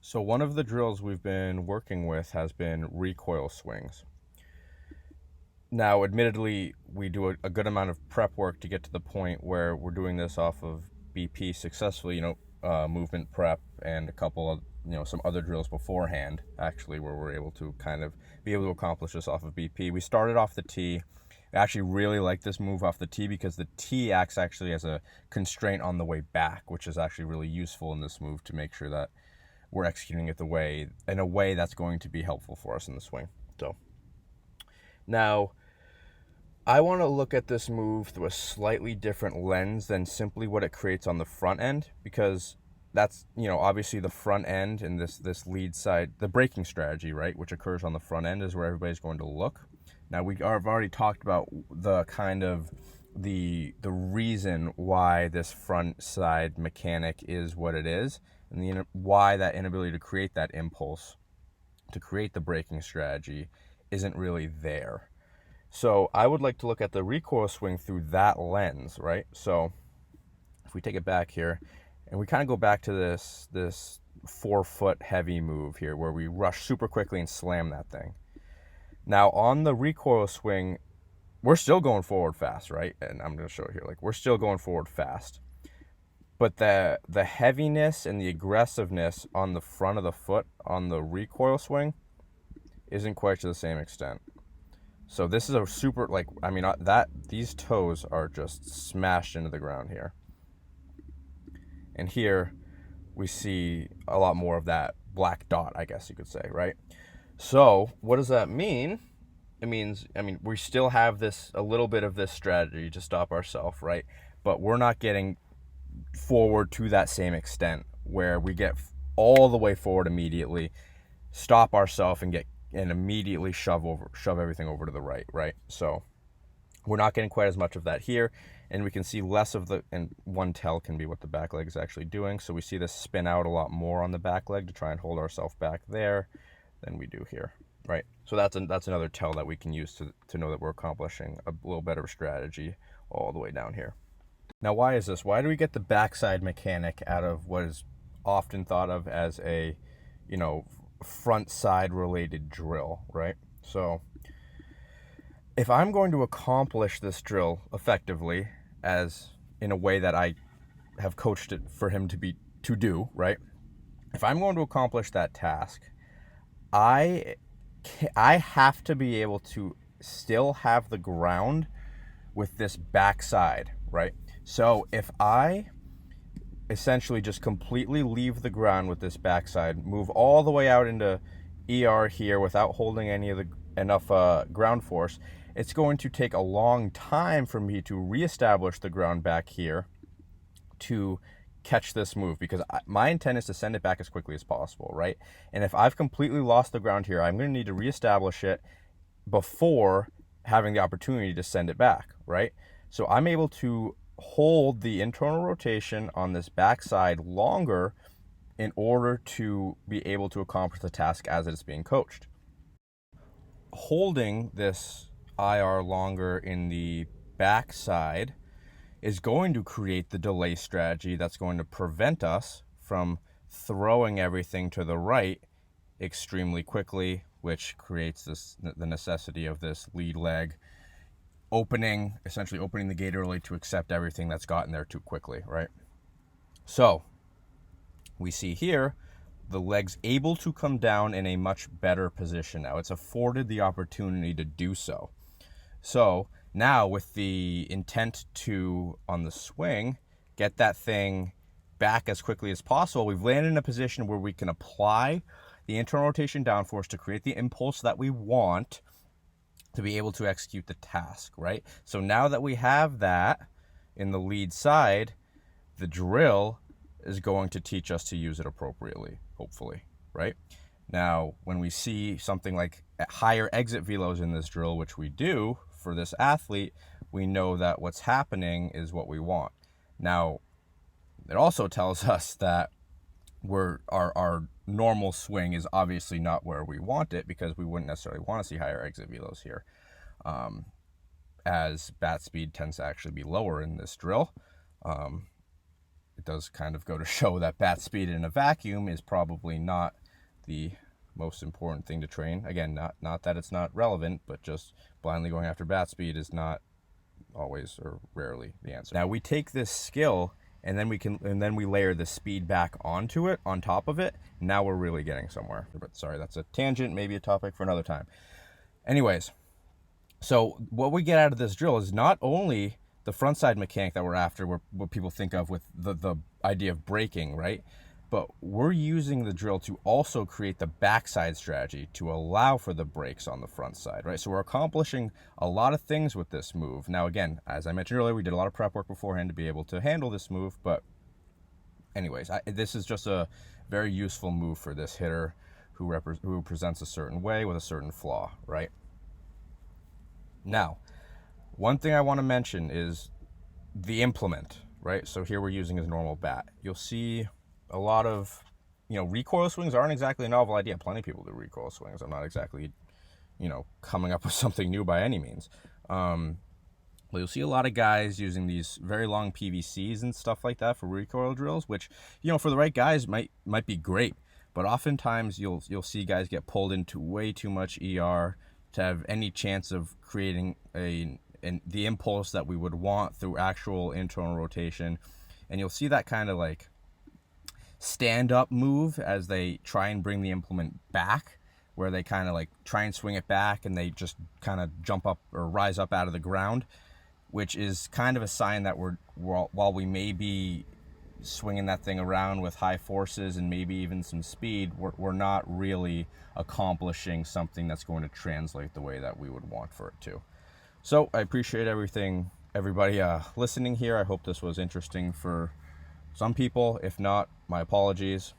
So one of the drills we've been working with has been recoil swings. Now, admittedly, we do a good amount of prep work to get to the point where we're doing this off of BP successfully, movement prep and a couple of, some other drills beforehand, actually, where we're able to kind of be able to accomplish this off of BP. We started off the tee. I actually really like this move off the tee because the tee acts actually as a constraint on the way back, which is actually really useful in this move to make sure that we're executing it in a way that's going to be helpful for us in the swing. So now I want to look at this move through a slightly different lens than simply what it creates on the front end, because that's, obviously the front end and this lead side, the braking strategy, right, which occurs on the front end, is where everybody's going to look. Now I've already talked about the kind of the reason why this front side mechanic is what it is, and why that inability to create that impulse, to create the braking strategy, isn't really there. So I would like to look at the recoil swing through that lens, right? So if we take it back here, and we kind of go back to this 4-foot heavy move here, where we rush super quickly and slam that thing. Now on the recoil swing, we're still going forward fast, right? And I'm going to show it here. Like, we're still going forward fast. But the heaviness and the aggressiveness on the front of the foot on the recoil swing isn't quite to the same extent. So this is a super, these toes are just smashed into the ground here. And here we see a lot more of that black dot, I guess you could say, right? So what does that mean? It means, we still have a little bit of this strategy to stop ourselves, right? But we're not getting forward to that same extent where we get all the way forward immediately, stop ourselves, and immediately shove everything over to the right? So we're not getting quite as much of that here, and we can see less of and one tell can be what the back leg is actually doing. So we see this spin out a lot more on the back leg to try and hold ourselves back there than we do here, right? So that's another tell that we can use to know that we're accomplishing a little better strategy all the way down here. Now, why is this? Why do we get the backside mechanic out of what is often thought of as a, front side related drill, right? So if I'm going to accomplish this drill effectively, as in a way that I have coached it for him to do, right? If I'm going to accomplish that task, I have to be able to still have the ground with this backside, right? So if I essentially just completely leave the ground with this backside, move all the way out into ER here without holding enough ground force, it's going to take a long time for me to reestablish the ground back here to catch this move, because my intent is to send it back as quickly as possible, right? And if I've completely lost the ground here, I'm going to need to reestablish it before having the opportunity to send it back, right? So I'm able to hold the internal rotation on this backside longer in order to be able to accomplish the task as it is being coached. Holding this IR longer in the backside is going to create the delay strategy that's going to prevent us from throwing everything to the right extremely quickly, which creates the necessity of this lead leg essentially opening the gate early to accept everything that's gotten there too quickly, right? So we see here the leg's able to come down in a much better position now. It's afforded the opportunity to do so. So now, with the intent to, on the swing, get that thing back as quickly as possible, we've landed in a position where we can apply the internal rotation downforce to create the impulse that we want to be able to execute the task, right? So now that we have that in the lead side, the drill is going to teach us to use it appropriately, hopefully, right? Now, when we see something like higher exit velos in this drill, which we do for this athlete, we know that what's happening is what we want. Now, it also tells us that our normal swing is obviously not where we want it, because we wouldn't necessarily want to see higher exit velos here, as bat speed tends to actually be lower in this drill. does kind of go to show that bat speed in a vacuum is probably not the most important thing to train. Again, not that it's not relevant, but just blindly going after bat speed is not always or rarely the answer. Now we take this skill and then we layer the speed back onto it, on top of it. Now we're really getting somewhere. But sorry, that's a tangent, maybe a topic for another time. Anyways, so what we get out of this drill is not only the front side mechanic that we're after, what people think of with the idea of braking, right? But we're using the drill to also create the backside strategy to allow for the brakes on the front side, right? So we're accomplishing a lot of things with this move. Now, again, as I mentioned earlier, we did a lot of prep work beforehand to be able to handle this move. But anyways, this is just a very useful move for this hitter who presents a certain way with a certain flaw, right? Now, one thing I want to mention is the implement, right? So here we're using his normal bat. You'll see a lot of, recoil swings aren't exactly a novel idea. Plenty of people do recoil swings. I'm not exactly, coming up with something new by any means. But you'll see a lot of guys using these very long PVCs and stuff like that for recoil drills, which, for the right guys might be great. But oftentimes you'll see guys get pulled into way too much ER to have any chance of creating the impulse that we would want through actual internal rotation. And you'll see that kind of like stand-up move as they try and bring the implement back, where they kind of like try and swing it back and they just kind of jump up or rise up out of the ground, which is kind of a sign that while we may be swinging that thing around with high forces and maybe even some speed, we're not really accomplishing something that's going to translate the way that we would want for it to. So I appreciate everybody listening here. I hope this was interesting for some people. If not, my apologies.